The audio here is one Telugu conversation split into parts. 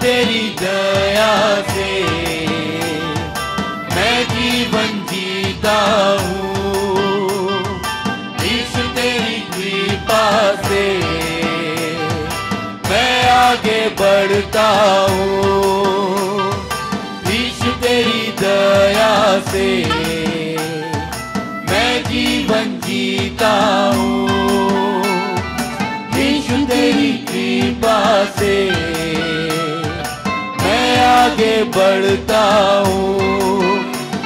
तेरी दया से मैं जीवन जीता हूँ, यीशु तेरी कृपा से मैं आगे बढ़ता हूँ, यीशु तेरी दया से मैं जीवन जीता हूँ, यीशु तेरी कृपा से मैं आगे बढ़ता हूँ।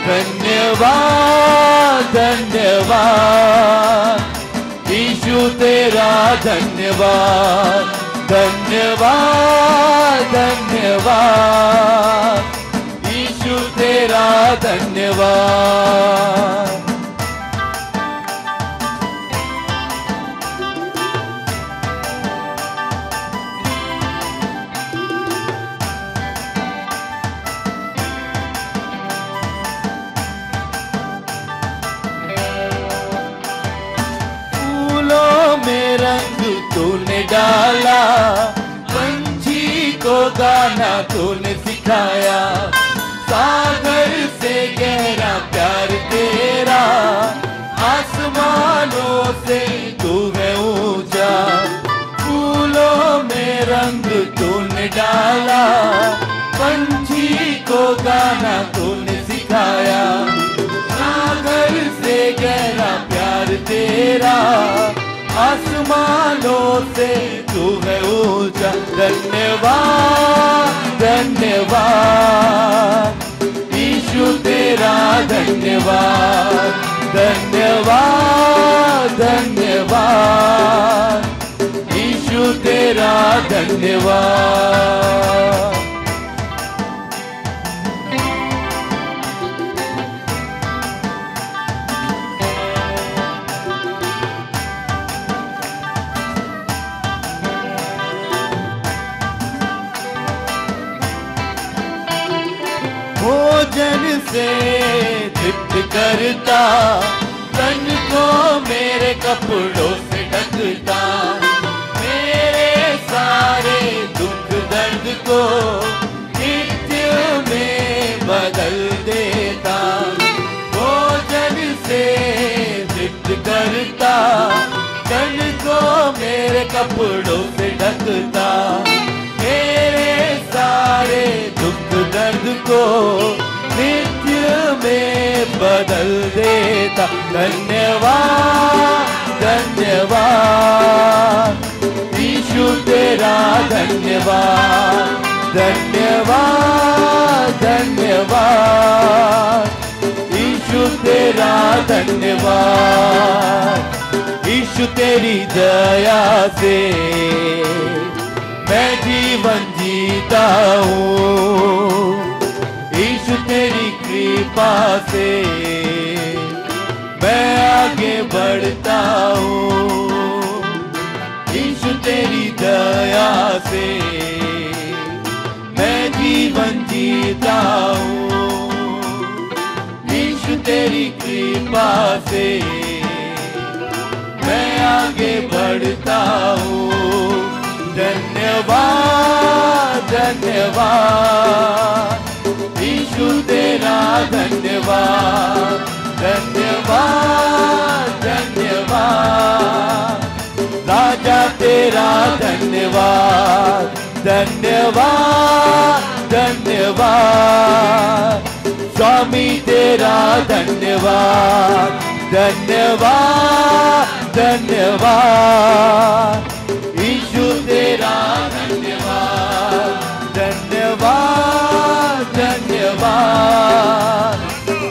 धन्यवाद धन्यवाद यीशु तेरा धन्यवाद, धन्यवाद धन्यवाद यीशु तेरा धन्यवाद। रंग तूने डाला, पंछी को गाना तूने सिखाया, सागर से गहरा प्यार तेरा, आसमानों से तू है ऊंचा। फूलों में रंग तूने डाला, पंछी को गाना तूने सिखाया, सागर से गहरा प्यार तेरा, आसमानों से तू है ऊंचा। धन्यवाद धन्यवाद यीशु तेरा धन्यवाद, धन्यवाद धन्यवाद यीशु तेरा धन्यवाद। भोजन से तृप्त करता, तन को मेरे कपड़ों से ढकता, मेरे सारे दुख दर्द को नित्य में बदल देता। भोजन से तृप्त करता, तन को मेरे कपड़ों से ढकता, मेरे सारे दुख दर्द को नित्य में बदल देता। धन्यवाद धन्यवाद यीशु तेरा धन्यवाद, धन्यवाद धन्यवाद यीशु तेरा धन्यवाद। यीशु तेरी दया से मैं जीवन जीता हूँ, यीशु तेरी कृपा से मैं आगे बढ़ता हूँ, यीशु तेरी दया से मैं जीवन जीता हूँ, यीशु तेरी कृपा से मैं आगे बढ़ता हूँ। धन्यवाद धन्यवाद यीशु तेरा धन्यवाद, धन्यवाद धन्यवाद राजा तेरा धन्यवाद, धन्यवाद धन्यवाद स्वामी तेरा धन्यवाद, धन्यवाद धन्यवाद यीशु तेरा धन्यवाद, धन्यवाद धन्यवाद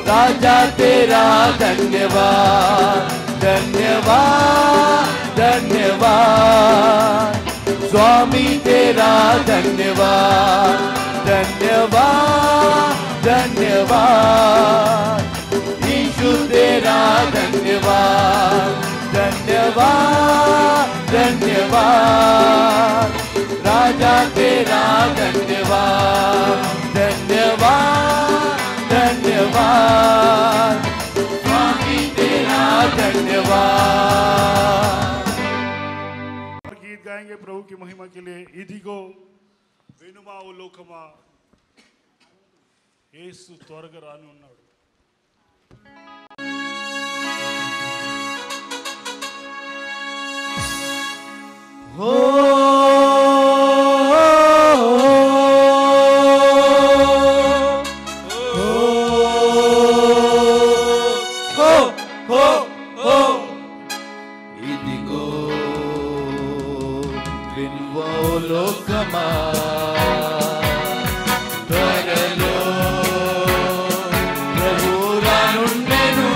राजा तेरा धन्यवाद, धन्यवाद धन्यवाद स्वामी तेरा धन्यवाद, धन्यवाद धन्यवाद यीशु तेरा धन्यवाद, धन्यवाद धन्यवाद राजा तेरा धन्यवाद, धन्यवाद धन्यवाद स्वामी तेरा धन्यवाद। गीत गाएंगे प्रभु की महिमा के लिए। ईदी को వెనుమావు లోకమా, యేసు త్వరగా రాని ఉన్నాడు. ఇదిగో వెనుమావు లోకమా, త్వరలో ప్రభు రానుండెను.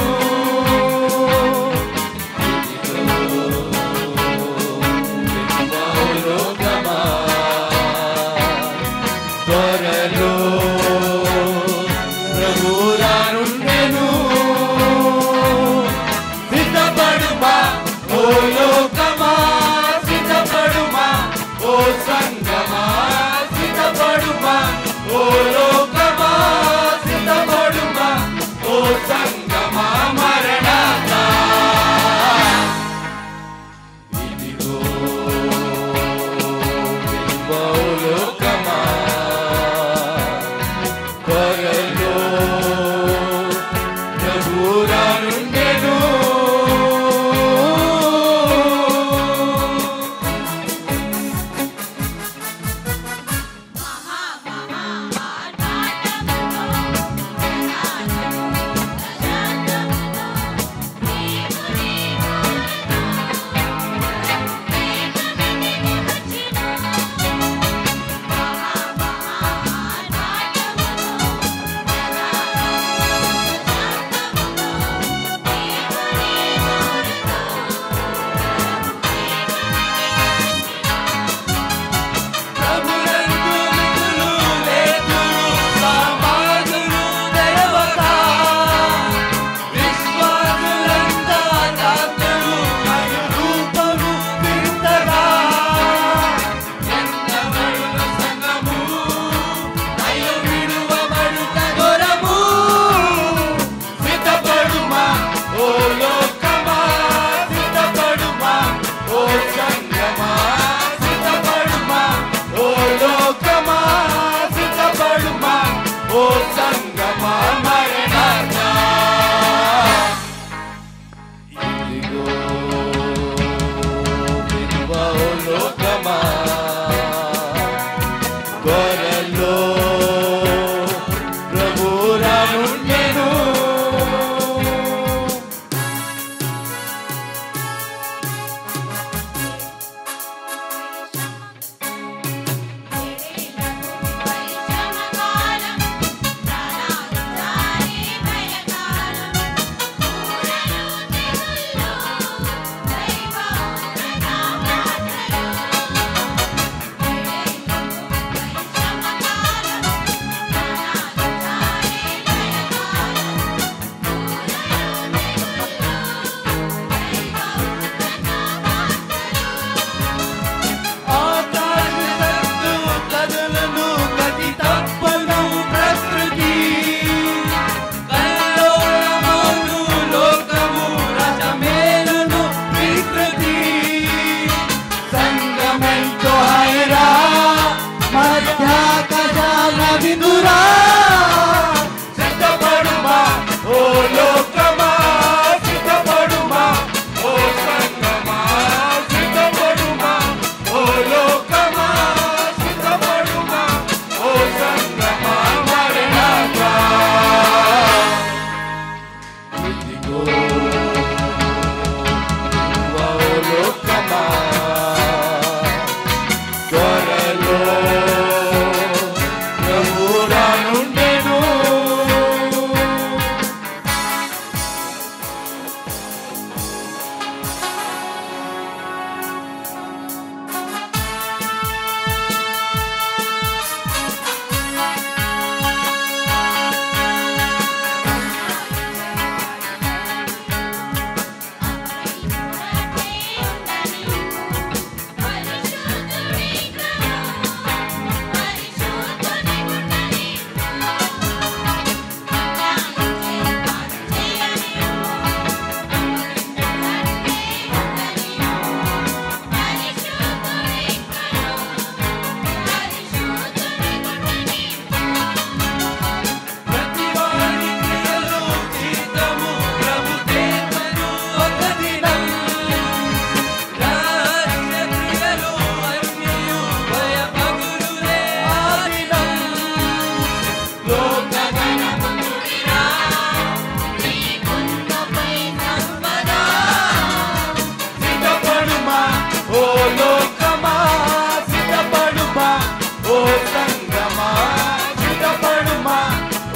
త్వరలో ప్రభు రానుండెను. సిద్ధపడుమా ఓ లోకమా, సిద్ధపడుమా ఓ సంగమా, సిద్ధపడుమా ఓ లోకమా, సిద్ధపడుమా ఓ సంగమా. మరణాతా ఇదిగో వెనుమావు లోకమా, త్వరలో ప్రభు రానుండెను.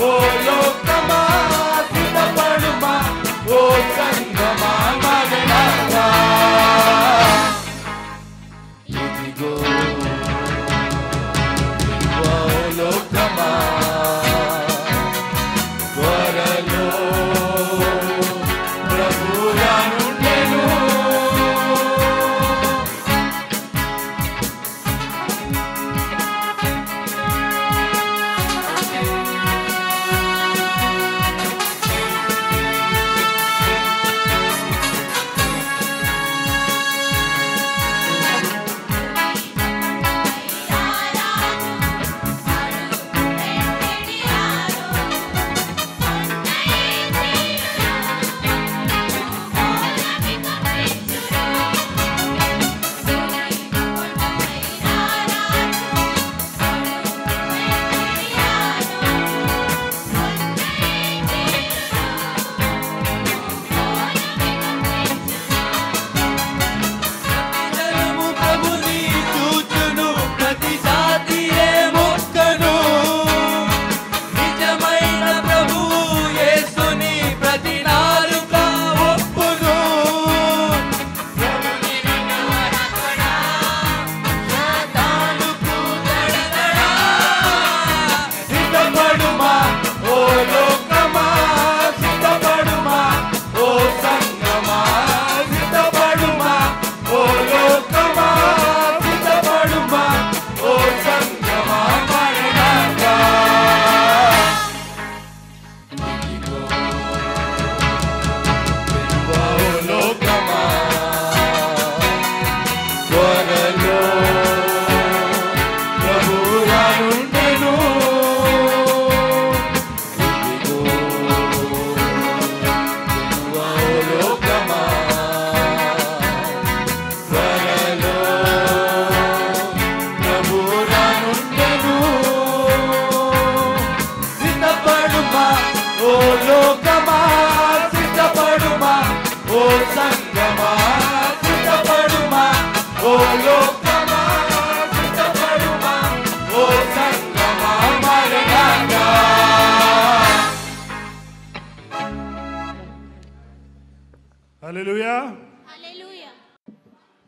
ఓ లోకమా సిద్ధపడుమా ఓ సంగమా మరణాగా ఇదిగో ఓ లోకమా త్వరలో ప్రభు రానుండెను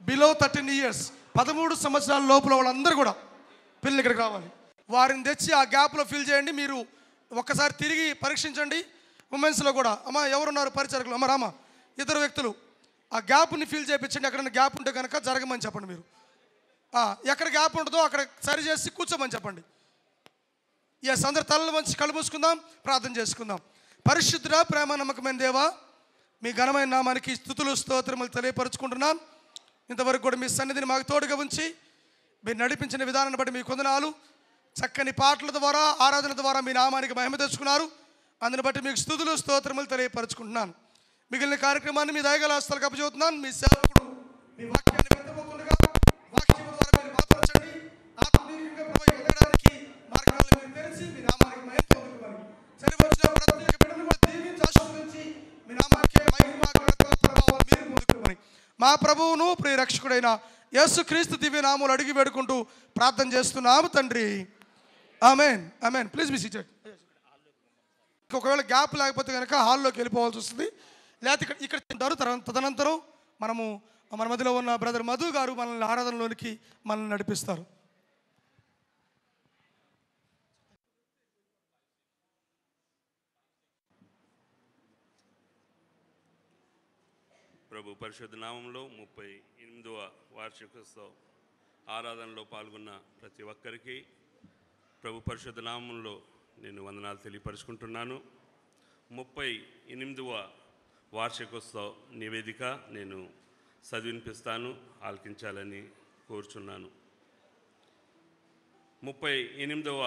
బిలో 13 years 13 సంవత్సరాల లోపల వాళ్ళందరూ కూడా పిల్లలు ఇక్కడికి రావాలి. వారిని తెచ్చి ఆ గ్యాప్లో ఫిల్ చేయండి. మీరు ఒక్కసారి తిరిగి పరీక్షించండి. ఉమెన్స్లో కూడా అమ్మ ఎవరున్నారు పరిచారకులు, అమ్మ రామా, ఇద్దరు వ్యక్తులు ఆ గ్యాప్ని ఫిల్ చేయించండి. ఎక్కడైనా గ్యాప్ ఉంటే కనుక జరగమని చెప్పండి. మీరు ఎక్కడ గ్యాప్ ఉంటుందో అక్కడ సరి చేసి కూర్చోమని చెప్పండి. ఎస్, అందరు తలలు వంచి కళ్ళు మూసుకుందాం, ప్రార్థన చేసుకుందాం. పరిశుద్ధుడా, ప్రేమ నమ్మకమైన దేవా, మీ ఘనమైన నామానికి స్తుతులు స్తోత్రములు తెలియపరుచుకుంటున్నాం. ఇంతవరకు కూడా మీ సన్నిధిని మాకు తోడుగా ఉంచి మీరు నడిపించిన విధానాన్ని బట్టి మీ కొందనాలు. చక్కని పాటల ద్వారా ఆరాధన ద్వారా మీ నామానికి మహిమ తెచ్చుకున్నారు. అందుని బట్టి మీకు స్తుతులు స్తోత్రములు తెలియపరుచుకుంటున్నాను. మిగిలిన కార్యక్రమాన్ని మీ దయగల హస్తాలకు అప్పచెబుతున్నాను. మీ సేవకుడు మీ వాక్యాన్ని విత్తబోతుండగా వాక్యం ద్వారా మీరు బలపరచండి. ఆత్మీయంగా ఎదగడానికి మార్గాలను మీరు తెరిచి మీ నామానికి మహిమ పొందుకోవాలి. సరివచ్చిన ప్రతి ఒక్క బిడ్డను కూడా దీవించి ఆశీర్వదించి మీ నామానికి మహిమ ఘనత ప్రభావాలు మీరు పొందుకోవాలి. మా ప్రభువును ప్రియ రక్షకుడైన యేసుక్రీస్తు దివ్య నామములు అడిగి వేడుకుంటూ ప్రార్థన చేస్తున్నాము తండ్రి. Amen, amen. Please be seated. ఒకవేళ గ్యాప్ లేకపోతే కనుక హాల్లోకి వెళ్ళిపోవాల్సి వస్తుంది. లేకపోతే ఇక్కడ తదనంతరం మనము మన మధ్యలో ఉన్న బ్రదర్ మధు గారు మనల్ని ఆరాధనలోనికి మనల్ని నడిపిస్తారు. ప్రభు పరిశుద్ధ నామంలో 38వ వార్షికోత్సవ ఆరాధనలో పాల్గొన్న ప్రతి ఒక్కరికి ప్రభు పరిశుద్ధ నామంలో నేను వందనాలు తెలియపరుచుకుంటున్నాను. 38వ వార్షికోత్సవ నివేదిక నేను చదివినిపిస్తాను, ఆలకించాలని కోరుచున్నాను. 38వ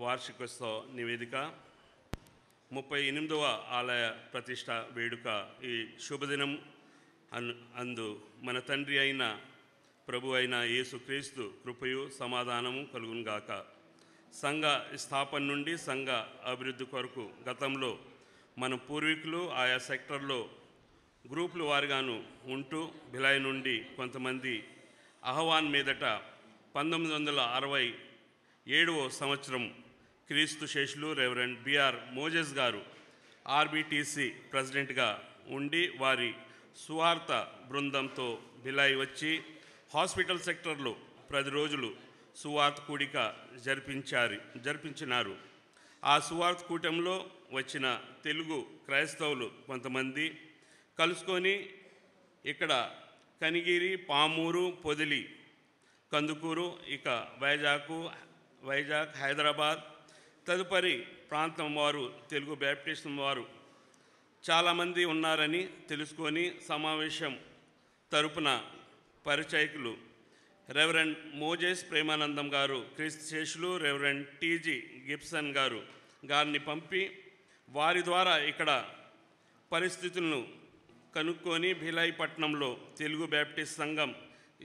వార్షికోత్సవ నివేదిక 38వ ఆలయ ప్రతిష్ట వేడుక. ఈ శుభదినం అందు మన తండ్రి అయిన ప్రభు అయిన యేసుక్రీస్తు కృపయు సమాధానము కలుగునుగాక. సంఘ స్థాపన నుండి సంఘ అభివృద్ధి కొరకు గతంలో మన పూర్వీకులు ఆయా సెక్టర్లో గ్రూపుల వారిగాను ఉంటూ భిలాయి నుండి కొంతమంది అహవాన్ మీదట 1967వ సంవత్సరం క్రీస్తు శేషులు రెవరెండ్ బిఆర్ మోజెస్ గారు ఆర్బిటిసి ప్రెసిడెంట్గా ఉండి వారి సువార్త బృందంతో భిలాయి వచ్చి హాస్పిటల్ సెక్టర్లో 10 రోజులు సువార్త కూడిక జరిపించినారు. ఆ సువార్త కూటంలో వచ్చిన తెలుగు క్రైస్తవులు కొంతమంది కలుసుకొని ఇక్కడ కనిగిరి, పామూరు, పొదిలి, కందుకూరు, ఇక వైజాగ్, హైదరాబాద్ తదుపరి ప్రాంతం వారు తెలుగు బ్యాప్టిస్ట్ వారు చాలామంది ఉన్నారని తెలుసుకొని సమావేశం తరపున పరిచయకులు రెవరెండ్ మోజెస్ ప్రేమానందం గారు, క్రీస్తు శేషులు రెవరెండ్ టీజీ గిబ్సన్ గారిని పంపి వారి ద్వారా ఇక్కడ పరిస్థితులను కనుక్కొని భిలాయి పట్టణంలో తెలుగు బ్యాప్టిస్ట్ సంఘం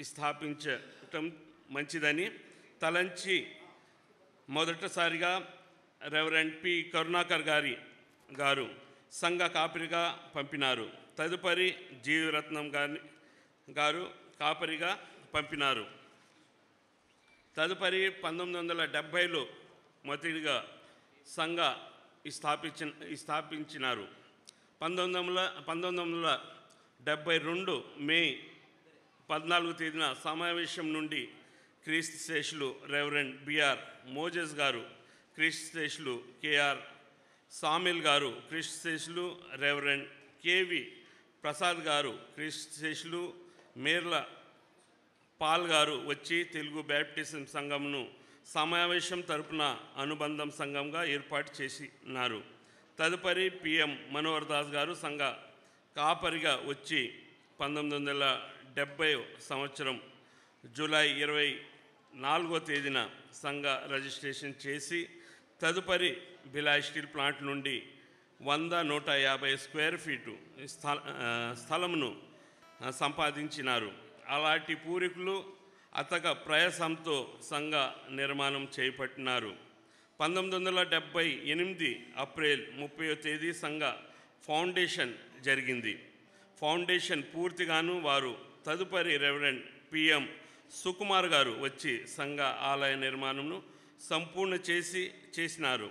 స్థాపించటం మంచిదని తలంచి మొదటిసారిగా రెవరెండ్ పి కరుణాకర్ గారు సంఘ కాపరిగా పంపినారు. తదుపరి జీవరత్నం గారు కాపరిగా పంపినారు. తదుపరి 1970లో మొదటిగా సంఘ స్థాపించినారు. 1972 మే 14 తేదీన సమావేశం నుండి క్రీస్తు శేషులు రెవరెండ్ బిఆర్ మోజెస్ గారు, క్రీస్తు శేషులు కేఆర్ సామిల్ గారు, క్రీస్తు శేషులు రెవరెండ్ కేవి ప్రసాద్ గారు, క్రీస్తు శేషులు మేర్ల పాల్ గారు వచ్చి తెలుగు బ్యాప్టిజం సంఘంను సమావేశం తరపున అనుబంధం సంఘంగా ఏర్పాటు చేసినారు. తదుపరి పిఎం మనోహర్ దాస్ గారు సంఘ కాపరిగా వచ్చి 1970 సంవత్సరం జూలై 24వ తేదీన సంఘ రిజిస్ట్రేషన్ చేసి తదుపరి భిలాయి స్టీల్ ప్లాంట్ నుండి 150 స్క్వేర్ ఫీటు స్థలమును సంపాదించినారు. అలాంటి పూర్వీకులు అతక ప్రయాసంతో సంఘ నిర్మాణం చేపట్టినారు. 1978 ఏప్రిల్ 30వ తేదీ సంఘ ఫౌండేషన్ జరిగింది. ఫౌండేషన్ పూర్తిగాను వారు తదుపరి రెవరెండ్ పిఎం సుకుమార్ గారు వచ్చి సంఘ ఆలయ నిర్మాణంను సంపూర్ణ చేసినారు.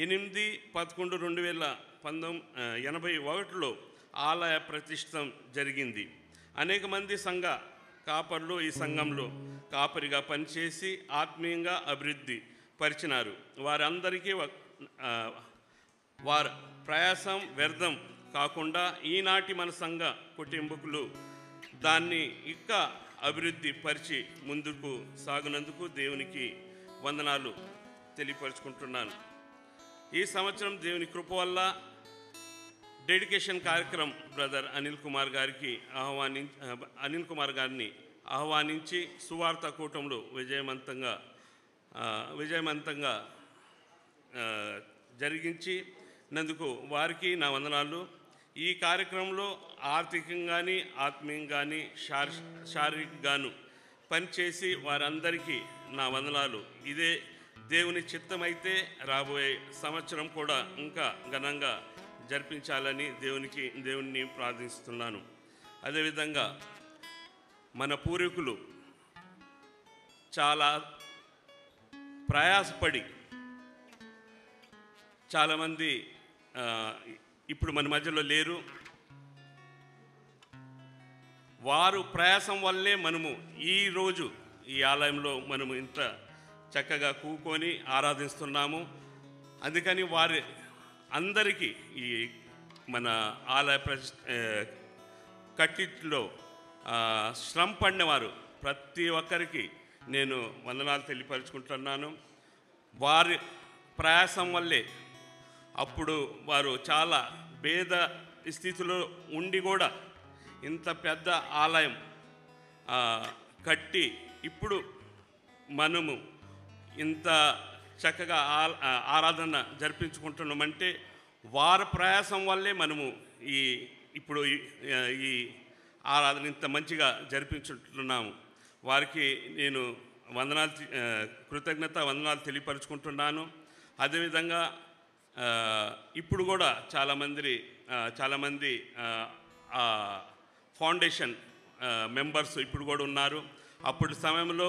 8/11/1981లో ఆలయ ప్రతిష్టం జరిగింది. అనేక మంది సంఘ కాపర్లు ఈ సంఘంలో కాపరిగా పనిచేసి ఆత్మీయంగా అభివృద్ధి పరిచినారు. వారందరికీ వారి ప్రయాసం వ్యర్థం కాకుండా ఈనాటి మన సంఘ కుటుంబకులు దాన్ని ఇంకా అభివృద్ధి పరిచి ముందుకు సాగునందుకు దేవునికి వందనాలు తెలియపరుచుకుంటున్నాను. ఈ సంవత్సరం దేవుని కృప వల్ల డెడికేషన్ కార్యక్రమం బ్రదర్ అనిల్ కుమార్ గారిని ఆహ్వానించి సువార్త కూటంలో విజయవంతంగా జరిగించినందుకు వారికి నా వందనాలు. ఈ కార్యక్రమంలో ఆర్థికంగాని ఆత్మీయంగాని శారీరకంగాను పనిచేసి వారందరికీ నా వందనాలు. ఇదే దేవుని చిత్తమైతే రాబోయే సంవత్సరం కూడా ఇంకా ఘనంగా జరిపించాలని దేవుణ్ణి ప్రార్థిస్తున్నాను. అదేవిధంగా మన పూర్వీకులు చాలా ప్రయాసపడి చాలామంది ఇప్పుడు మన మధ్యలో లేరు. వారు ప్రయాసం వల్లే మనము ఈరోజు ఈ ఆలయంలో మనము ఇంత చక్కగా కూకొని ఆరాధిస్తున్నాము. అందుకని వారి అందరికీ ఈ మన ఆలయ కట్టిలో శ్రమ పడినవారు ప్రతి ఒక్కరికి నేను వందనాలు తెలియపరుచుకుంటున్నాను. వారి ప్రయాసం వల్లే అప్పుడు వారు చాలా పేద స్థితిలో ఉండి కూడా ఇంత పెద్ద ఆలయం కట్టి ఇప్పుడు మనము ఇంత చక్కగా ఆరాధన జరిపించుకుంటున్నామంటే వారి ప్రయాసం వల్లే మనము ఇప్పుడు ఈ ఆరాధన ఇంత మంచిగా జరిపించుకుంటున్నాము. వారికి నేను కృతజ్ఞత వందనాలు తెలియపరుచుకుంటున్నాను. అదేవిధంగా ఇప్పుడు కూడా చాలామంది ఫౌండేషన్ మెంబర్స్ ఇప్పుడు కూడా ఉన్నారు. అప్పటి సమయంలో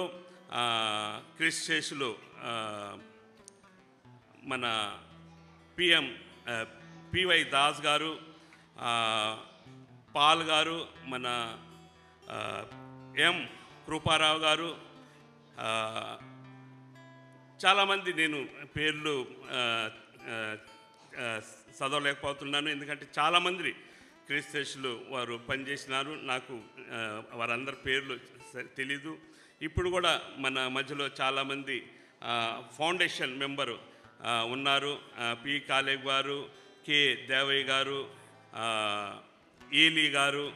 క్రీస్తు శేషులు మన పివై దాస్ గారు, పాల్ గారు, మన ఎం కృపారావు గారు, చాలామంది నేను పేర్లు చదవలేకపోతున్నాను, ఎందుకంటే చాలామంది క్రీస్తులు వారు పనిచేసినారు. నాకు వారందరి పేర్లు తెలీదు. ఇప్పుడు కూడా మన మధ్యలో చాలామంది ఫౌండేషన్ మెంబరు ఉన్నారు. పి కాలేబ్ గారు, కె దేవయ్య గారు, ఏలీ గారు,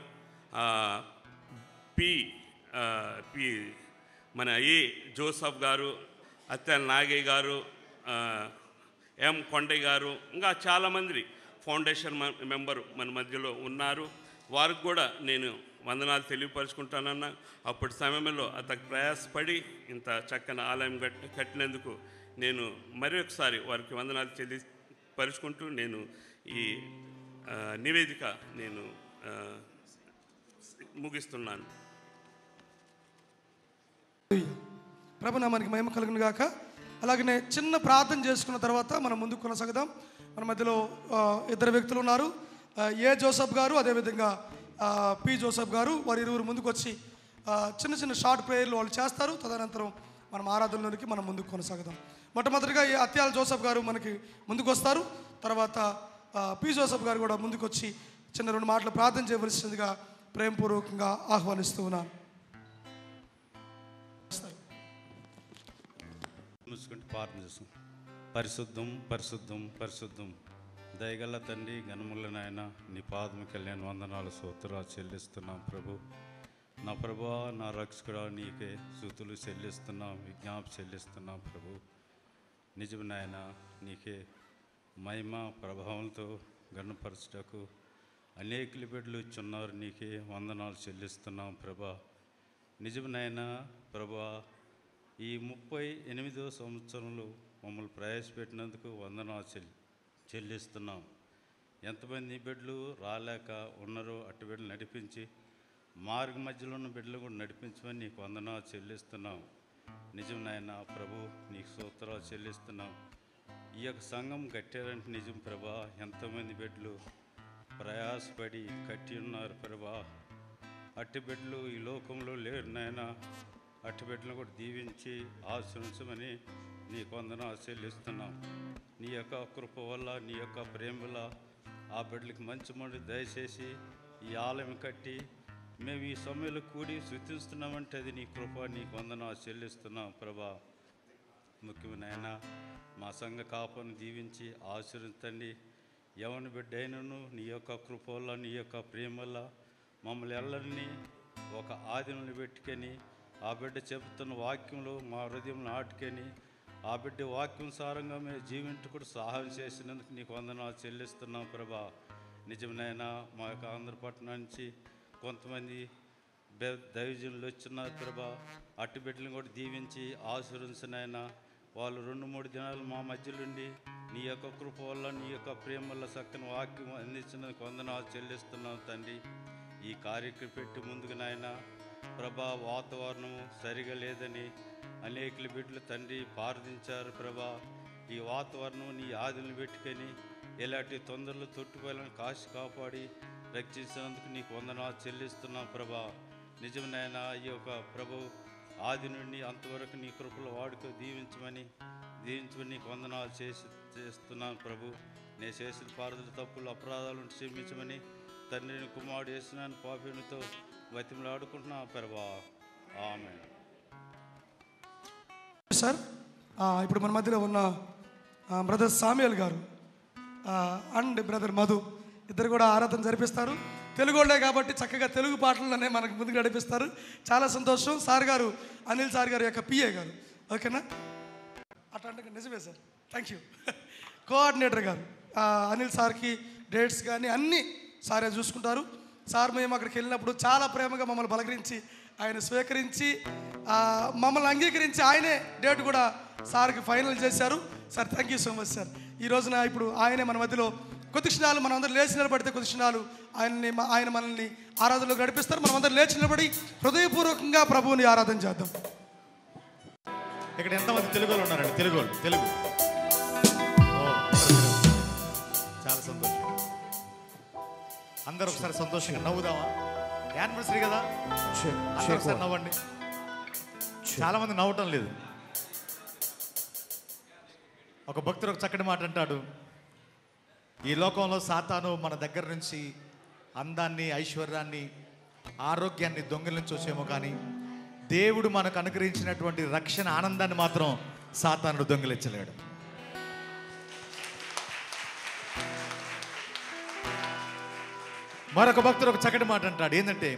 మన ఏ జోసఫ్ గారు, అత్తెల నాగయ్య గారు, ఎం కొండయ్య గారు, ఇంకా చాలామంది ఫౌండేషన్ మెంబరు మన మధ్యలో ఉన్నారు. వారికి కూడా నేను వందనాలు తెలియపరుచుకుంటానన్నా. అప్పటి సమయంలో అతనికి ప్రయాసపడి ఇంత చక్కని ఆలయం కట్టినందుకు నేను మరొకసారి వారికి వందనాలు తెలియపరుచుకుంటూ నేను ఈ నివేదిక నేను ముగిస్తున్నాను. ప్రభునామానికి మహిమ కలుగును గాక. అలాగనే చిన్న ప్రార్థన చేసుకున్న తర్వాత మనం ముందుకు కొనసాగుదాం. మన మధ్యలో ఇద్దరు వ్యక్తులు ఉన్నారు, ఏ జోసఫ్ గారు, అదేవిధంగా పి జోసఫ్ గారు. వారి ఇరువురు ముందుకు వచ్చి చిన్న చిన్న షార్ట్ ప్రేయర్లు వాళ్ళు చేస్తారు. తదనంతరం మనం ఆరాధనలోనికి మనం ముందుకు కొనసాగుదాం. మొట్టమొదటిగా ఈ అత్యాల జోసఫ్ గారు మనకి ముందుకు వస్తారు. తర్వాత పి జోసఫ్ గారు కూడా ముందుకు వచ్చి చిన్న 2 మాటలు ప్రార్థన చేయవలసిందిగా ప్రేమపూర్వకంగా ఆహ్వానిస్తూ ఉన్నాను. మూసుకుంటే ప్రార్థన చేస్తాం. పరిశుద్ధం పరిశుద్ధం పరిశుద్ధం దయగల తండ్రి, గణముల నాయన, నీ పాదముకి నేను వందనాలు స్తోత్రాలు చెల్లిస్తున్నాం ప్రభు. నా ప్రభువా, నా రక్షకుడా, నీకే స్తుతులు చెల్లిస్తున్నాం, విజ్ఞాపన చెల్లిస్తున్నాం ప్రభు. నిజం నాయన, నీకే మహిమ ప్రభావంతో గణపరచుటకు అనేకులు బిడ్డలు ఇచ్చున్నారు, నీకే వందనాలు చెల్లిస్తున్నాం ప్రభా. నిజం నాయన ప్రభా, ఈ 38వ సంవత్సరంలో మమ్మల్ని ప్రవేశపెట్టినందుకు వందనాలు చెల్లిస్తున్నాం. ఎంతమంది బిడ్డలు రాలేక ఉన్నారో అటు బిడ్డలు నడిపించి, మార్గ మధ్యలో ఉన్న బిడ్డలు కూడా నడిపించమని నీకు వందనాలు చెల్లిస్తున్నాం. నిజం నాయన ప్రభు, నీకు స్తోత్రాలు చెల్లిస్తున్నాం. ఈ యొక్క సంఘం కట్టారంటే నిజం ప్రభా, ఎంతోమంది బిడ్డలు ప్రయాసపడి కట్టి ఉన్నారు ప్రభా. అట్టి బిడ్డలు ఈ లోకంలో లేరు నాయన. అట్టి బిడ్డలను కూడా దీవించి ఆశీర్వదించమని నీకు వందనాలు చెల్లిస్తున్నాం. నీ యొక్క కృప వల్ల, నీ యొక్క ప్రేమ వల్ల ఆ బిడ్డలకి మంచి మండి దయచేసి ఈ ఆలయం కట్టి మేము ఈ సమయంలో కూడి స్తుతిస్తున్నామంటే అది నీ కృప, నీకు వందనాలు చెల్లిస్తున్నాం ప్రభా. ముఖ్యమైన మా సంఘ కాపుని దీవించి ఆశీర్వదించండి. ఎవరి బిడ్డ అయినను నీ యొక్క కృప వల్ల, నీ యొక్క ప్రేమ వల్ల మమ్మల్ని ఎల్లరినీ ఒక ఆదిని పెట్టుకొని ఆ బిడ్డ చెబుతున్న వాక్యంలో మా హృదయం నాటుకొని ఆ బిడ్డ వాక్యం సారంగా మేము జీవించుకు సహాయం చేసినందుకు నీకు వందనాలు చెల్లిస్తున్నాం ప్రభా. నిజమైనా మా యొక్క ఆంధ్రపట్నం నుంచి కొంతమంది దైవజనులు వచ్చిన్నారు ప్రభా. అట్టి బిడ్డలను కూడా దీవించి ఆశీర్వదించినైనా వాళ్ళు 2-3 దినాలు మా మధ్యలోండి నీ యొక్క కృప వల్ల, నీ యొక్క ప్రేమ వల్ల చక్కని వాక్యం అందించినందుకు వందనాలు చెల్లిస్తున్నాం తండ్రి. ఈ కార్యక్రమం పెట్టి ముందుకు నాయన ప్రభా, వాతావరణం సరిగా లేదని అనేకుల బిడ్డలు తండ్రి ప్రార్థించారు ప్రభా. ఈ వాతావరణం నీ ఆదిని పెట్టుకొని ఎలాంటి తొందరలు తొట్టుకోవాలని కాశీ కాపాడి రక్షించినందుకు నీకు వందనాలు చెల్లిస్తున్నాం ప్రభా. నిజమైనా ఈ యొక్క ప్రభు ఆది నుండి అంతవరకు నీ కృపలో వాడుకో దీవించమని నీకు వందనాలు చేస్తున్నాను ప్రభు. నేను చేసిన పారుదల తప్పులు అపరాధాలను క్షమించమని తండ్రిని కుమారుడు చేసినాను పాపినితో బతిమలాడుకుంటున్నా ప్రభా. ఆమేన్. సార్, ఇప్పుడు మన మధ్యలో ఉన్న బ్రదర్ సామ్యుయల్ గారు అండ్ బ్రదర్ మధు ఇద్దరు కూడా ఆరాధన జరిపిస్తారు. తెలుగు వాళ్ళే కాబట్టి చక్కగా తెలుగు పాటలనే మనకు ముందుకు నడిపిస్తారు. చాలా సంతోషం. సార్ గారు అనిల్ సార్ గారు యొక్క పిఏ గారు, ఓకేనా? అట్లాంటి నిజమే సార్, థ్యాంక్ యూ. కోఆర్డినేటర్ గారు అనిల్ సార్కి డేట్స్ కానీ అన్నీ సారే చూసుకుంటారు. సార్ మేము అక్కడికి వెళ్ళినప్పుడు చాలా ప్రేమగా మమ్మల్ని పలకరించి ఆయన స్వీకరించి మమ్మల్ని అంగీకరించి ఆయనే డేట్ కూడా సార్కి ఫైనల్ చేశారు. Sir thank you so much sir. ఈ రోజున ఇప్పుడు ఆయనే మన మధ్యలో కొద్ది క్షణాలు మనం అందరూ లేచి నిలబడితే కొద్ది క్షణాలు ఆయన మనల్ని ఆరాధనలో గడిపిస్తారు. మనం అందరూ లేచి నిలబడి హృదయపూర్వకంగా ప్రభువుని ఆరాధన చేద్దాం. ఇక్కడ ఎంతమంది తెలుగులో ఉన్నారండి? తెలుగు చాలా సంతోషం. అందరూ ఒకసారి సంతోషంగా నవ్వుదామా? యానివర్సరీ కదా, అందరూ ఒకసారి నవ్వండి. చాలా మంది నవ్వటం లేదు. ఒక భక్తుడు ఒక చక్కటి మాట అంటాడు, ఈ లోకంలో సాతాను మన దగ్గర నుంచి అందాన్ని, ఐశ్వర్యాన్ని, ఆరోగ్యాన్ని దొంగిలించొచ్చేమో, కానీ దేవుడు మనకు అనుగ్రహించినటువంటి రక్షణ ఆనందాన్ని మాత్రం సాతానుడు దొంగిలించలేడు. మరొక భక్తుడు ఒక చక్కటి మాట అంటాడు, ఏంటంటే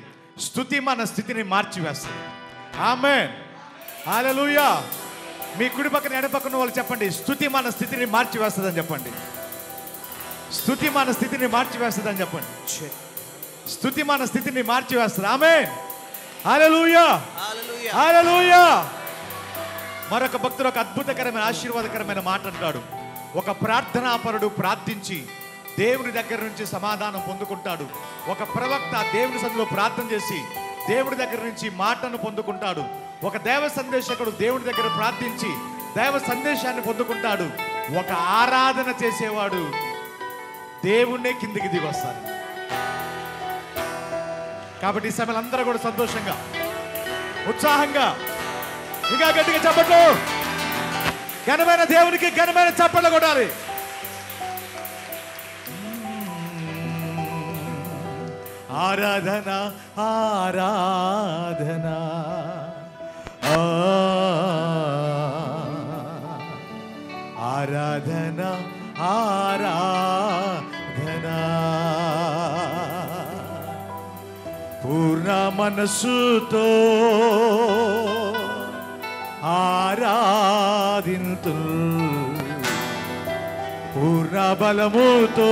స్తుతి మన స్థితిని మార్చివేస్తుంది. ఆమేన్, హల్లెలూయా. మీ కుడి పక్కన ఎడ పక్కన వాళ్ళు చెప్పండి, స్తుతి మన స్థితిని మార్చివేస్తుంది అని చెప్పండి. స్తుతి మన స్థితిని మార్చివేస్తుంది అని చెప్పండి. స్తుతి మన స్థితిని మార్చివేస్తుంది. ఆమేన్, హల్లెలూయా, హల్లెలూయా. మరొక భక్తుడు ఒక అద్భుతకరమైన ఆశీర్వాదకరమైన మాట అంటాడు, ఒక ప్రార్థనాపరుడు ప్రార్థించి దేవుని దగ్గర నుంచి సమాధానం పొందుకుంటాడు. ఒక ప్రవక్త దేవుని సన్నిధిలో ప్రార్థన చేసి దేవుడి దగ్గర నుంచి మాటను పొందుకుంటాడు. ఒక దైవ సందేశకుడు దేవుడి దగ్గర ప్రార్థించి దైవ సందేశాన్ని పొందుకుంటాడు. ఒక ఆరాధన చేసేవాడు దేవుణ్ణే కిందికి దిగి వస్తాడు. కాబట్టి ఈ సమయంలో అందరూ కూడా సంతోషంగా, ఉత్సాహంగా, ఇంకా గట్టిగా చప్పట్లు, ఘనమైన దేవునికి ఘనమైన చప్పట్లు కొట్టాలి. ఆరాధన ఆరాధన ఆరాధన ఆరాధన పూర్ణ మనస్సుతో ఆరాధింతు, పూర్ణ బలముతో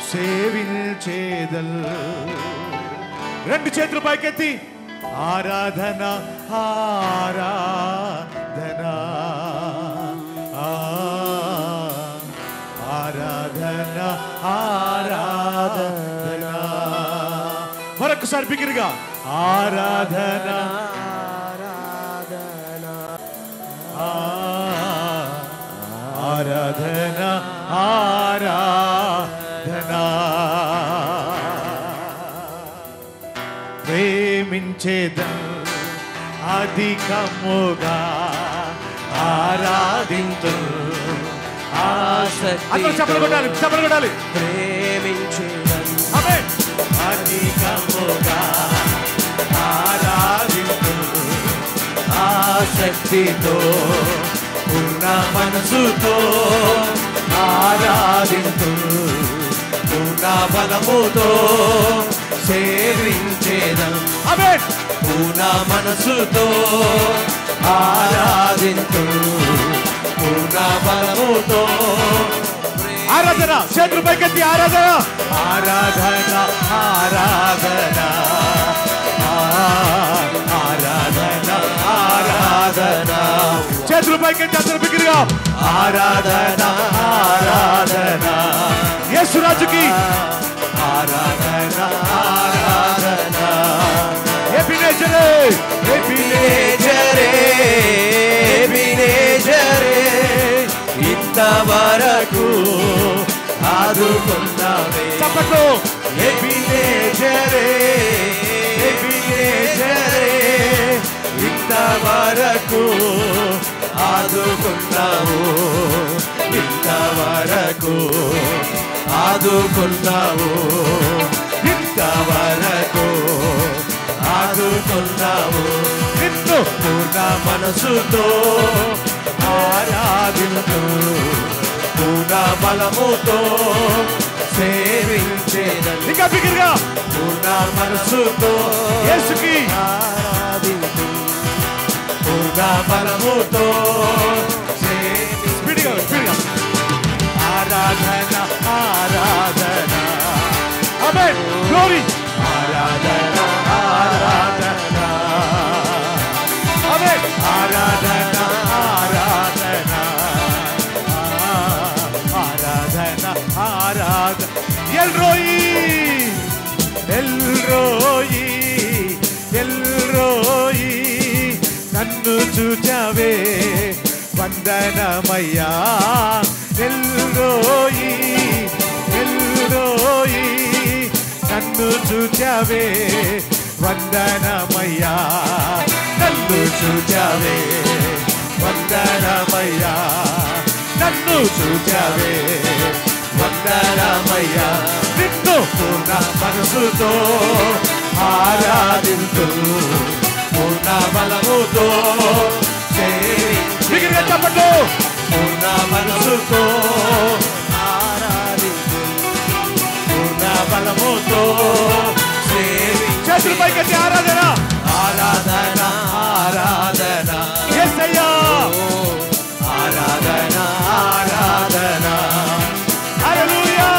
సేవించేదల్. రెండు చేతులు పైకెత్తి ఆరాధన ఆరాధన ఆరాధన ఆరాధన. మరొకసారి బిగిరిగా ఆరాధన ఆరాధన ఆరాధన. ప్రేమించేదం అధికముగా ఆరాధింతు. అందరూ చప్పట్లు కొట్టాలి, చప్పట్లు కొట్టాలి. ప్రేమించేదం అధికముగా ఆరాధింతు, ఆసక్తితో పూర్ణ మనసుతో ఆరాధింతు, పూర్ణ బలముతో సేవించేదం. ఆమేన్. పూర్ణ మనసుతో ఆరాధింతు, పూర్ణ బలముతో. ఆరాధన, చేతులు పైకెత్తి ఆరాధన ఆరాధన ఆరాధన ఆరాధన ఆరాధన. చేతులు పైకెత్తి అందరూ బిగిరిగా ఆరాధన ఆరాధన. యేసురాజుకి ఆరాధన ఆరాధన. ఎబినేజరే ఎబినేజరే ఎబినేజరే ఇంతవరకు ఆదుకున్నావే. చప్పట్లు. ఎబినేజరే ఎబినేజరే ఇంతవరకు ఆదుకున్నావు, ఇంతవరకు ఆదుకున్నావు, ఇంతవరకు ఆదుకున్నావు. నిన్ను పూర్ణ మనసుతో ఆరాధింతు, పూర్ణ బలముతో సేవించేదం. ఇంకా బిగిరిగా పూర్ణ మనసుతో యేసుకి ఆరాధింతు, పూర్ణ బలముతో స్పీడ్గా స్పీడ్గా ఆరాధన ఆరాధన. ఆమేన్, గ్లోరీ. ఆరాధన ఆరాధన. ఆమేన్. ఆరాధన ఆరాధన ఆరాధన ఆరాధన. ఎల్రోయి ఎల్రోయి ఎల్రోయి నన్ను చూచావే వందనమయ్యా. ఎల్రోయి చూచావే వందనమయ్యా, నన్ను చూచావే వందనమయ్యా, నన్ను చూచావే వందనమయ్యా. నిన్ను పూర్ణ మనసుతో ఆరాధింతు, పూర్ణ బలముతో చెప్పండి, పూర్ణ మనసుతో ఆరాధింతు, పూర్ణ బలముతో చేతులు పైకెత్తి ఆరాధన, ఆరాధన ఆరాధన యేసయ్యా, ఆరాధన ఆరాధన, హల్లెలూయా,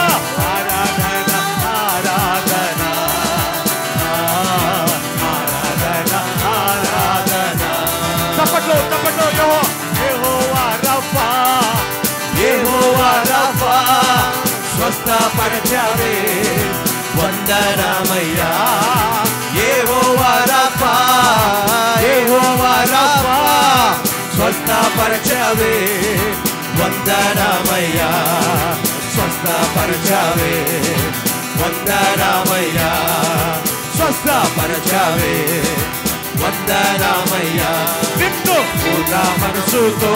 ఆరాధన ఆరాధన, ఆరాధన ఆరాధన. చప్పట్లు చప్పట్లు. యెహోవా రఫా, యెహోవా రఫా, స్వస్థపరచవే వందనమయ్యా. యెహోవా రఫా, యెహోవా రఫా, స్వస్థపరచవే వందనమయ్యా, స్వస్థపరచవే వందనమయ్యా, స్వస్థపరచవే వందనమయ్యా. నిన్ను పూర్ణ మనసుతో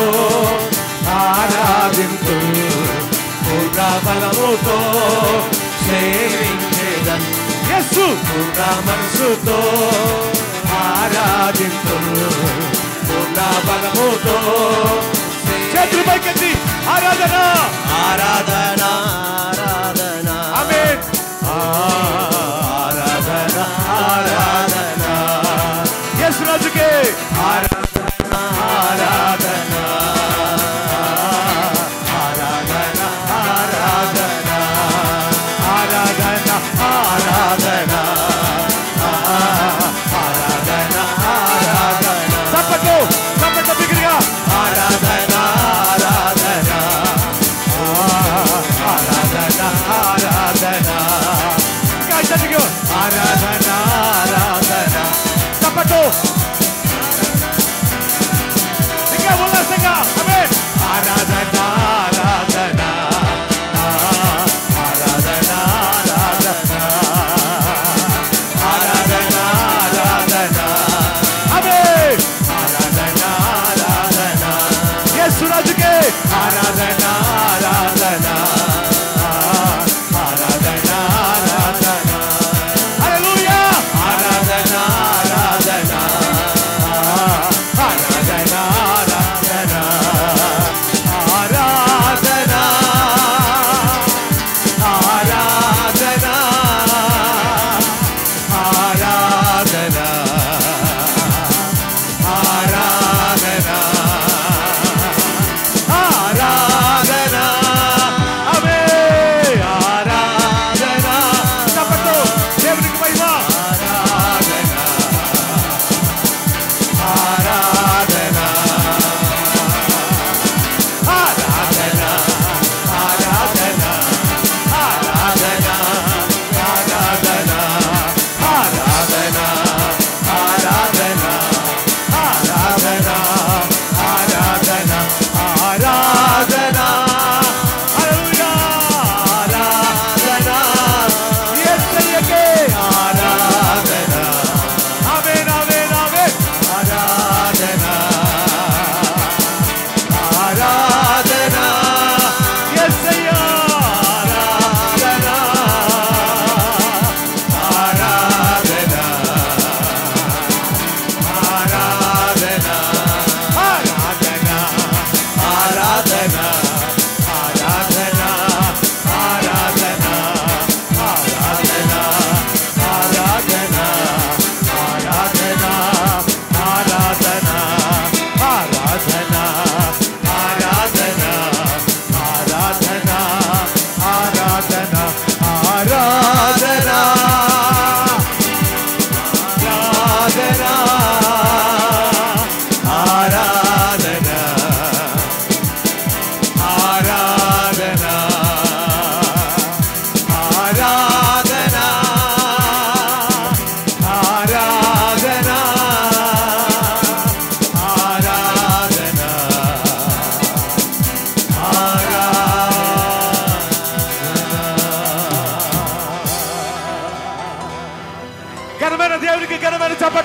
ఆరాధింతు, పూర్ణ బలముతో సేవించేదన్. యేసు పూర్ణ మనసుతో ఆరాధింతు, పూర్ణ బలముతో. చేతులు పైకెత్తి ఆరాధన, ఆరాధన ఆరాధన, ఆమేన్. ఆరాధన ఆరాధన, యేసు రాజుకే ఆరాధన ఆరాధన, ఆరాధన ఆరాధన, ఆరాధన ఆరాధన, ఆరాధన ఆరాధన. చప్పట్లు చప్పట్లు బిగిరిగా. ఆరాధన ఆరాధన,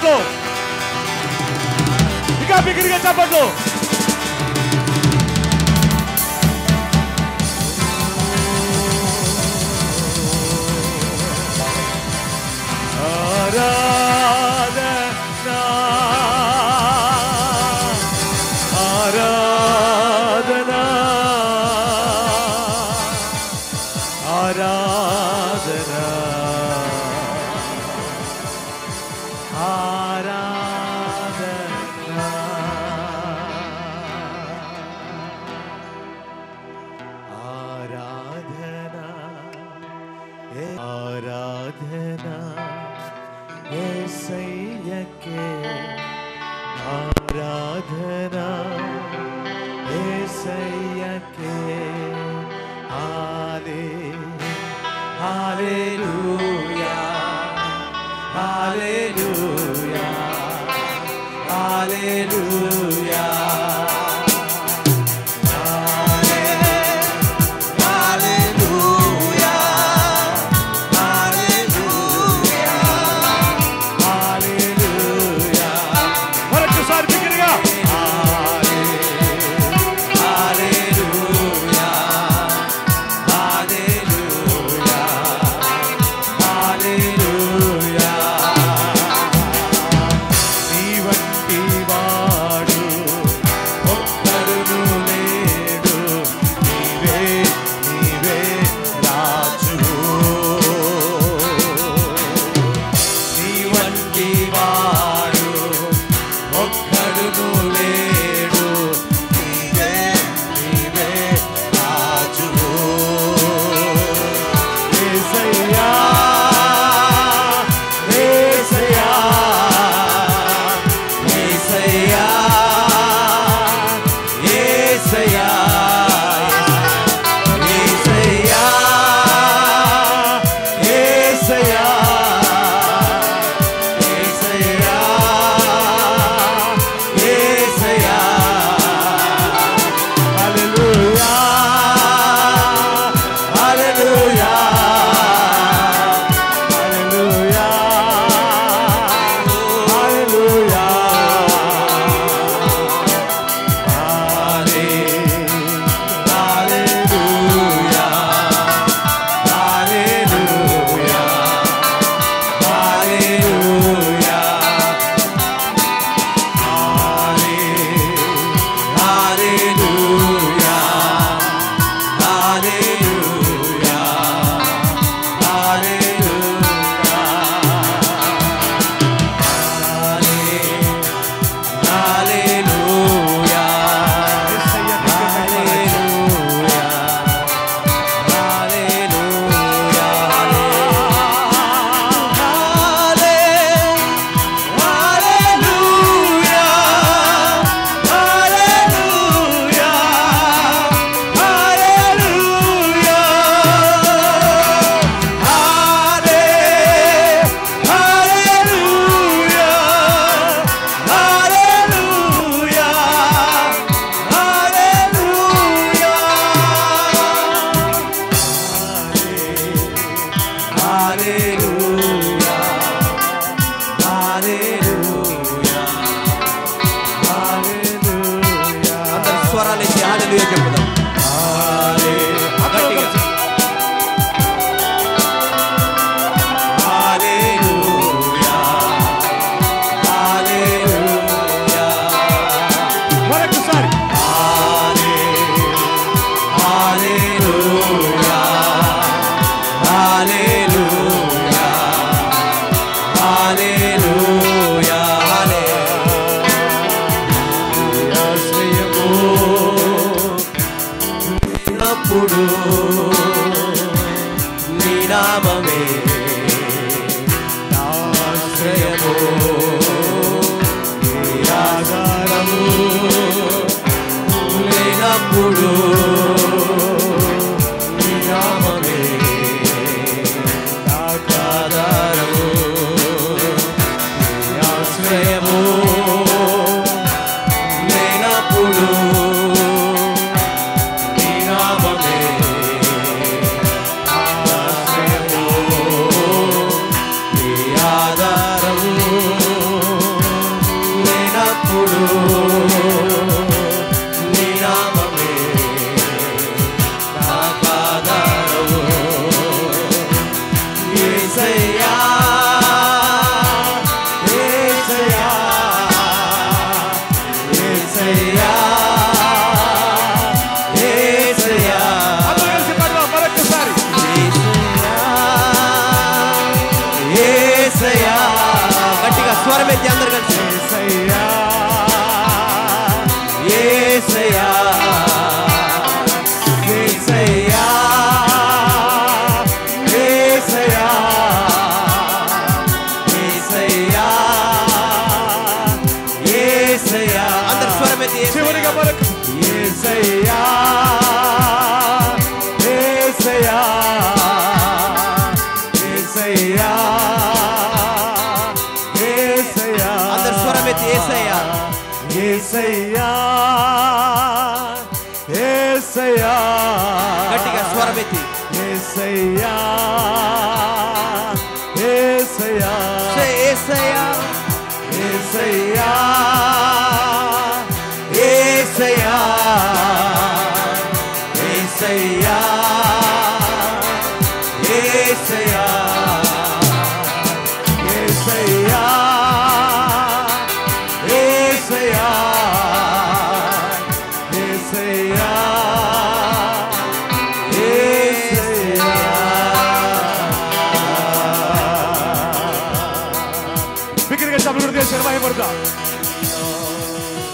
చప్పట్లు, ఇంకా బిగిరిగా చప్పట్లు. ఆరాధనా ఆరాధనా ఆరాధనా ఆరాధనా ఆరాధనా ఆరాధనా యేసయ్యకే ఆరాధనా యేసయ్యకే హల్లెలూయా హల్లెలూయా హల్లెలూయా నీ నామమే ఆశ్రయము యేసయ్యా యేసయ్యా గట్టిగా స్వరమెత్తి యేసయ్యా యేసయ్యా యేసయ్యా యేసయ్యా యేసయ్యా యేసయ్యా యేసయ్యా యేసయ్యా యేసయ్యా యేసయ్యా బిగ్గరగా చప్పట్లు కొడితే శరమాయపడతా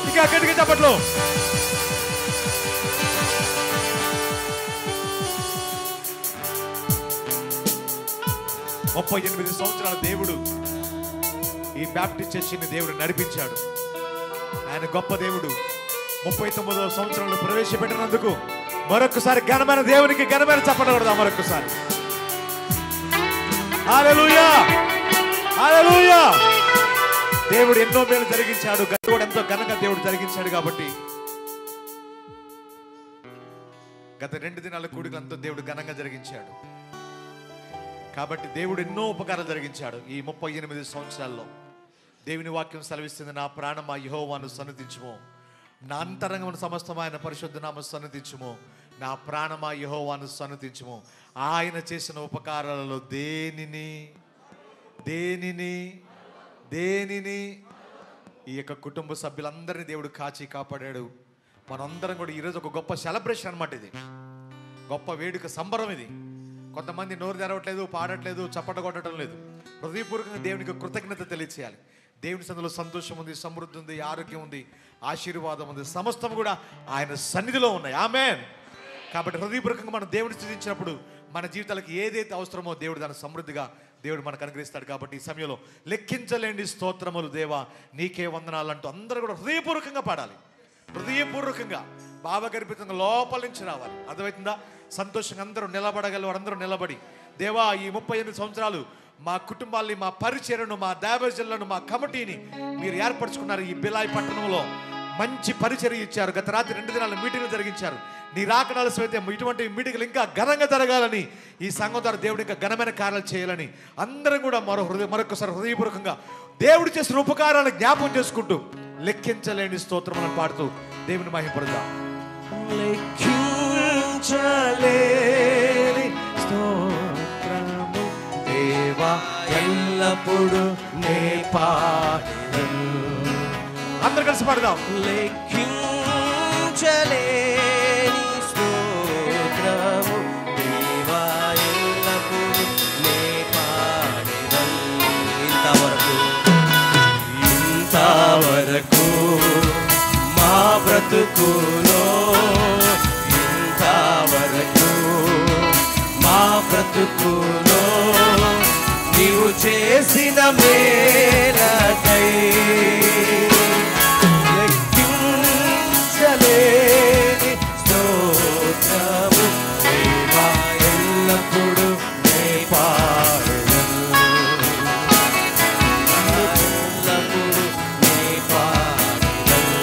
ఇంకా గట్టిగా చప్పట్లు. ముప్పై 38 సంవత్సరాల దేవుడు ఈ బ్యాప్టిస్ట్ చర్చిని దేవుడు నడిపించాడు. ఆయన గొప్ప దేవుడు 39వ సంవత్సరంలో ప్రవేశపెట్టినందుకు మరొకసారి ఘనమైన దేవునికి ఘనమైన చప్పట్లు కొడదాం. మరొకసారి హల్లెలూయా హల్లెలూయా. దేవుడు ఎన్నో మేలు జరిగించాడు. దేవుడు ఎంతో ఘనంగా దేవుడు జరిగించాడు. కాబట్టి గత 2 దినాల కూడికలంతా దేవుడు ఘనంగా జరిగించాడు. కాబట్టి దేవుడు ఎన్నో ఉపకారాలు జరిగించాడు. ఈ 38 సంవత్సరాల్లో దేవుని వాక్యం సెలవిస్తుంది, నా ప్రాణమా యెహోవాను సన్నిధించుము, నా అంతరంగమున సమస్తమైన పరిశుద్ధ నామమును సన్నిధించుము, నా ప్రాణమా యెహోవాను సన్నిధించుము. ఆయన చేసిన ఉపకారాలలో దేనిని ఈ యొక్క కుటుంబ సభ్యులందరినీ దేవుడు కాచి కాపాడాడు. మనందరం కూడా ఈరోజు ఒక గొప్ప సెలబ్రేషన్ అన్నమాట. ఇది గొప్ప వేడుక, సంబరం. ఇది కొంతమంది నోరు తెరవట్లేదు, పాడట్లేదు, చప్పట కొట్టడం లేదు. హృదయపూర్వకంగా దేవునికి కృతజ్ఞత తెలియచేయాలి. దేవుని సన్నిధిలో సంతోషం ఉంది, సమృద్ధి ఉంది, ఆరోగ్యం ఉంది, ఆశీర్వాదం ఉంది, సమస్తం కూడా ఆయన సన్నిధిలో ఉన్నాయి. ఆమేన్. కాబట్టి హృదయపూర్వకంగా మనం దేవుని స్తుతించినప్పుడు మన జీవితాలకు ఏదైతే అవసరమో దేవుడు దాన్ని సమృద్ధిగా దేవుడు మనకు అనుగ్రహిస్తాడు. కాబట్టి ఈ సమయంలో లెక్కించలేని స్తోత్రములు దేవా నీకే వందనాలు అంటూ అందరూ కూడా హృదయపూర్వకంగా పాడాలి. హృదయపూర్వకంగా భావగర్భితంగా లోపల నుంచి రావాలి. అర్థమవుతుందా? సంతోషంగా అందరూ నిలబడగలరు. అందరూ నిలబడి దేవా ఈ 38 సంవత్సరాలు మా కుటుంబాల్ని, మా పరిచర్యను, మా దేవజనులను, మా కమిటీని మీరు ఏర్పరచుకున్నారు. ఈ బిలాయి పట్టణంలో మంచి పరిచర్య ఇచ్చారు. గత రాత్రి 2 దినాల మీటింగ్లు జరిగించారు. నీ రాకడాల్సి అయితే ఇటువంటి మీటింగ్లు ఇంకా ఘనంగా జరగాలని, ఈ సంఘం ద్వారా దేవుడు ఇంకా ఘనమైన కార్యాలు చేయాలని అందరం కూడా మరొకసారి హృదయపూర్వకంగా దేవుడు చేసిన ఉపకారాలను జ్ఞాపకం చేసుకుంటూ లెక్కించలేని స్తోత్రములను పాడుతూ దేవుని మహిమపడదాం. లెక్కించలేని స్తోత్రము దేవా ఎల్లప్పుడూ నే పాడెదను. అందరూ కలిసి పాడదాం. లెక్కించలేని స్తోత్రము దేవా ఎల్లప్పుడూ నే పాడెదను. ఇంతవరకు మా బ్రతుకులో, ఇంతవరకు మా బ్రతుకులో నీవు చేసిన మేలకై లెక్కించలేని స్తోత్రము దేవా ఎల్లప్పుడూ నే పాడెదను. ఎల్లప్పుడూ నే పాడెదను.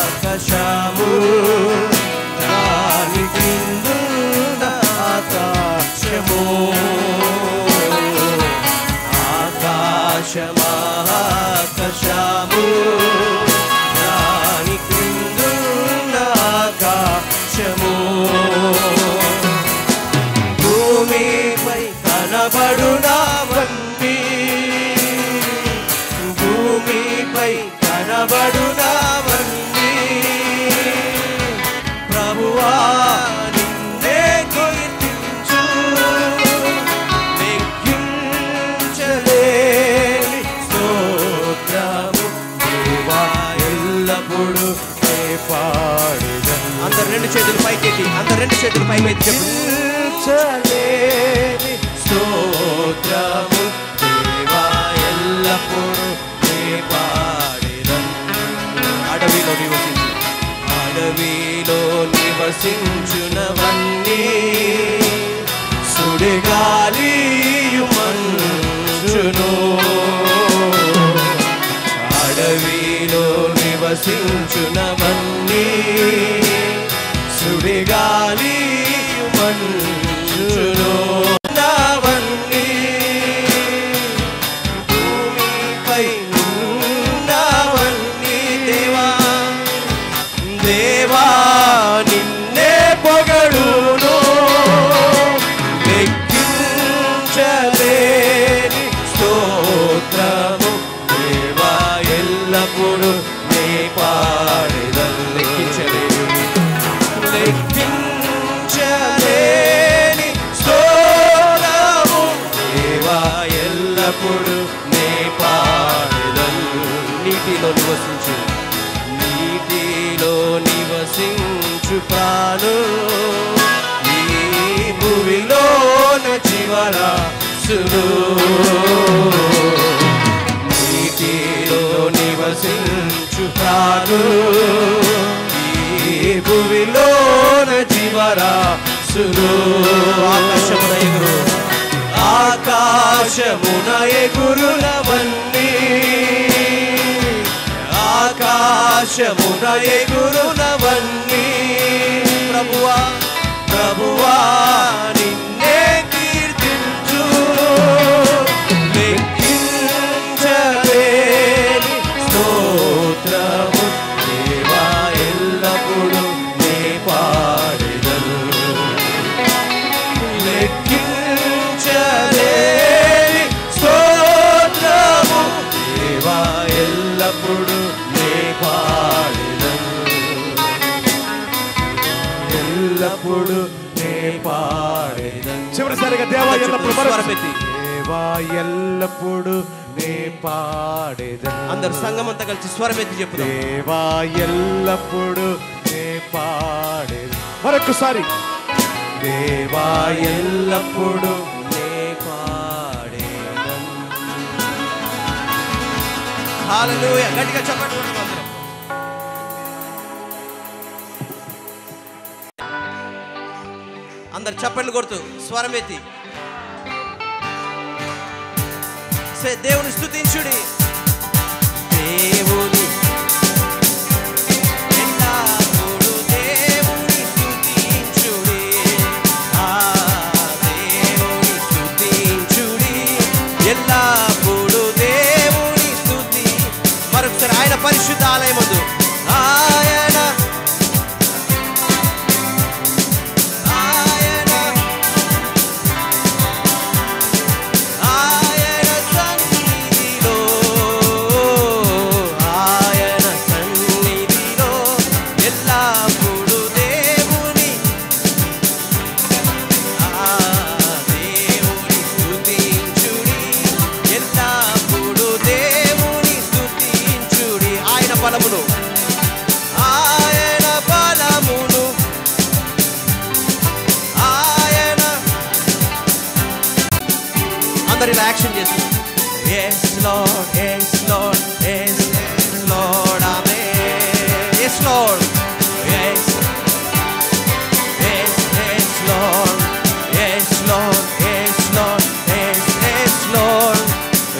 ఆకాశము దాని కిందున్న ఆకాశము, ఆకాశము దాని కిందున్న ఆకాశము, భూమిపై కనబడునవన్నీ, భూమిపై కనబడునవన్నీ ప్రభువా నిన్నే కీర్తించు. లెక్కించలేని స్తోత్రము దేవా ఎల్లప్పుడూ నే పాడెదను. అందరు 2 చేతులు పైకెత్తి, అందరు 2 చేతులు పైకెత్తి లెక్కించలేని స్తోత్రము దేవా ఎల్లప్పుడూ నే పాడెదను. అడవిలో నివసించునవన్నీ, సుడిగాలియు మంచును, మంచునవన్నీ సుడిగాలి మంచులో ఉన్నవన్నీ భూమిపై ఉన్నవన్నీ దేవా దేవా నిన్నే పొగడును లెక్కించలేని స్తోత్రము దేవా ఎల్లప్పుడు నీ పాడెదను లెక్కించలేని స్తోత్రము దేవా ఎల్లప్పుడు నీ పాడెదను నీటిలో నివసించు ప్రాణు ఈ భూమిలోన జీవరాశులు నీటిలో నివసించు ప్రాణు ఈ భూమిలోన జీవరాశులు ఆకాశమున ఎగురులవన్నీ ఆకాశమున ఎగురునవన్నీ ప్రభువా ప్రభువా నిన్నే కీర్తించు లెక్కించలేని స్తోత్రము దేవా ఎల్లప్పుడు నీ పాడెదను లెక్కించలేని స్తోత్రము దేవా ఎల్లప్పుడు ఎల్లప్పుడు నే పాడేదను చివరిసారిగా దేవా ఎల్లప్పుడు దేవా ఎల్లప్పుడు నే పాడేదను అందరు సంఘం అంతా కలిసి స్వరమెత్తి చెప్పు దేవా ఎల్లప్పుడు నే పాడేదను మరొకసారి దేవా ఎల్లప్పుడు నే పాడేదను హల్లెలూయా గట్టిగా చెప్పండి అందరూ అందరు చప్పట్లు కొడుతూ స్వరం ఎత్తి దేవుని స్తుతించుడి దేవుని ఎల్లప్పుడూ దేవుని స్తుతించుడి దేవుని స్తుతించుడి ఎల్లప్పుడూ దేవుని స్తుతి మరొకసారి ఆయన పరిశుద్ధ ఆలయమందు ఆయన యాక్షన్ చేస్తుంది yes lord yes lord yes lord amen yes lord yes yes yes lord yes lord yes lord yes yes lord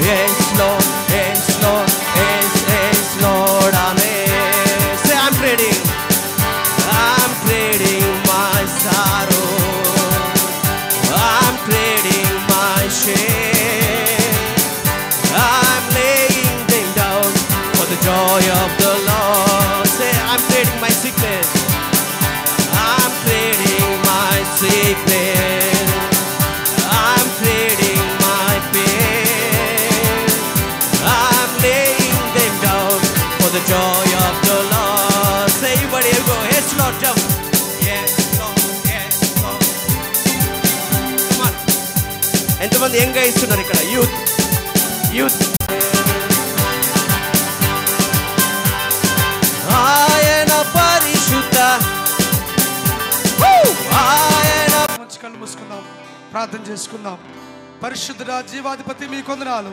yes lord yes lord yes yes lord amen say I'm trading my sorrow I'm trading my shame joy of the Lord. Say, I'm trading my sickness. I'm trading my sickness. I'm trading my pain. I'm laying them down for the joy of the Lord. Say, everybody go. Yes, Lord, jump. Yes, Lord. Yes, Lord. Come on. ఎంతమంది యంగ్ గైస్ ఉన్నారు ఇక్కడ? యూత్. ఆయన పరిశుద్ధ కళ్ళు మూసుకుందాం, ప్రార్థన చేసుకుందాం. పరిశుద్ధుడా జీవాధిపతి మీ కొందనాలు.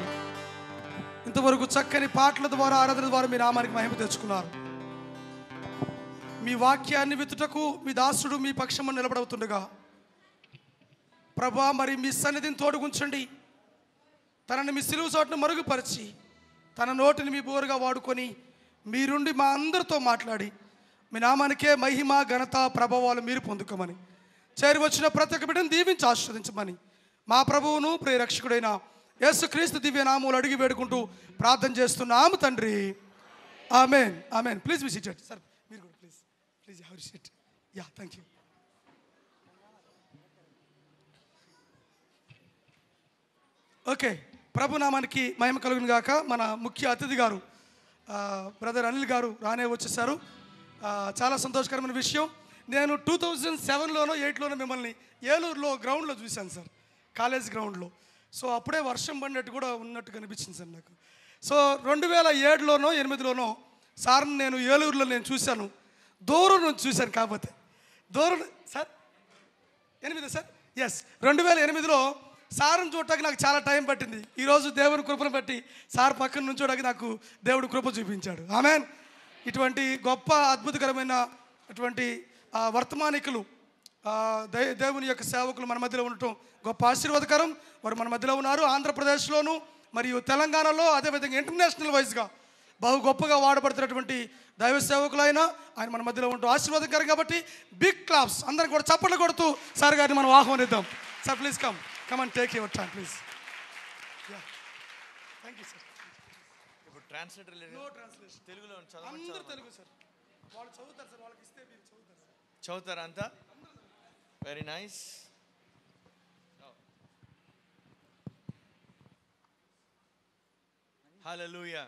ఇంతవరకు చక్కని పాటల ద్వారా ఆరాధన ద్వారా మీ నామానికి మహిమ తెచ్చుకున్నారు. మీ వాక్యాన్ని విత్తుటకు మీ దాసుడు మీ పక్షము నిలబడవుతుండగా ప్రభా మరి మీ సన్నిధిని తోడుగుంచండి. తనని మీ సిలువ చోటును మరుగుపరిచి తన నోటిని మీ బోరుగా వాడుకొని మీరుండి మా అందరితో మాట్లాడి మీ నామానికే మహిమ ఘనత ప్రభావాలు మీరు పొందుకోమని చేరి వచ్చిన ప్రతి ఒక్క బిడ్డను దీవించి ఆశీర్వదించమని మా ప్రభువును ప్రియరక్షకుడైన యేసుక్రీస్తు దివ్య నామములు అడిగి వేడుకుంటూ ప్రార్థన చేస్తున్నాము తండ్రి. Amen. Amen. Please be seated. Sir మీరు కూడా please have a seat. Yeah, thank you. Okay, ప్రభు నామానికి మహిమ కలుగును గాక. మన ముఖ్య అతిథి గారు బ్రదర్ అనిల్ గారు రానే వచ్చేసారు. చాలా సంతోషకరమైన విషయం. నేను 2007లోనో 2008లోనో మిమ్మల్ని ఏలూరులో గ్రౌండ్లో చూశాను సార్, కాలేజ్ గ్రౌండ్లో. సో అప్పుడే వర్షం పడినట్టు కూడా ఉన్నట్టు కనిపించింది సార్ నాకు. సో 2007లోనో 2008లోనో సార్ని నేను ఏలూరులో చూశాను, దూరం నుంచి చూశాను. కాకపోతే దూరం సార్ 8 సార్, ఎస్ 2008లో సార్ని చూడటానికి నాకు చాలా టైం పట్టింది. ఈరోజు దేవుని కృపను బట్టి సార్ పక్కన నుంచోడానికి నాకు దేవుడు కృప చూపించాడు. ఆమెన్. ఇటువంటి గొప్ప అద్భుతకరమైన అటువంటి వర్తమానికులు, దేవుని యొక్క సేవకులు మన మధ్యలో ఉండటం గొప్ప ఆశీర్వాదకరం. వారు మన మధ్యలో ఉన్నారు. ఆంధ్రప్రదేశ్లోను మరియు తెలంగాణలో, అదేవిధంగా ఇంటర్నేషనల్ వైజ్గా బహు గొప్పగా వాడబడుతున్నటువంటి దైవ సేవకులైన ఆయన మన మధ్యలో ఉంటూ ఆశీర్వాదకరం. కాబట్టి బిగ్ క్లాప్స్ అందరం కూడా చప్పట్లు కొడుతూ సార్ గారిని మనం ఆహ్వానిద్దాం. Sir please come and take your time please. Thank you sir. ఇప్పుడు ట్రాన్స్లేటర్ లేదు, నో ట్రాన్స్లేషన్, తెలుగులో అందరూ తెలుగు సార్. వాళ్ళు చదువుతారు సార్, వాళ్ళకి ఇస్తే మీరు చదువుతారు. చదువుతారా అంతా? Very nice. హల్లెలూయా.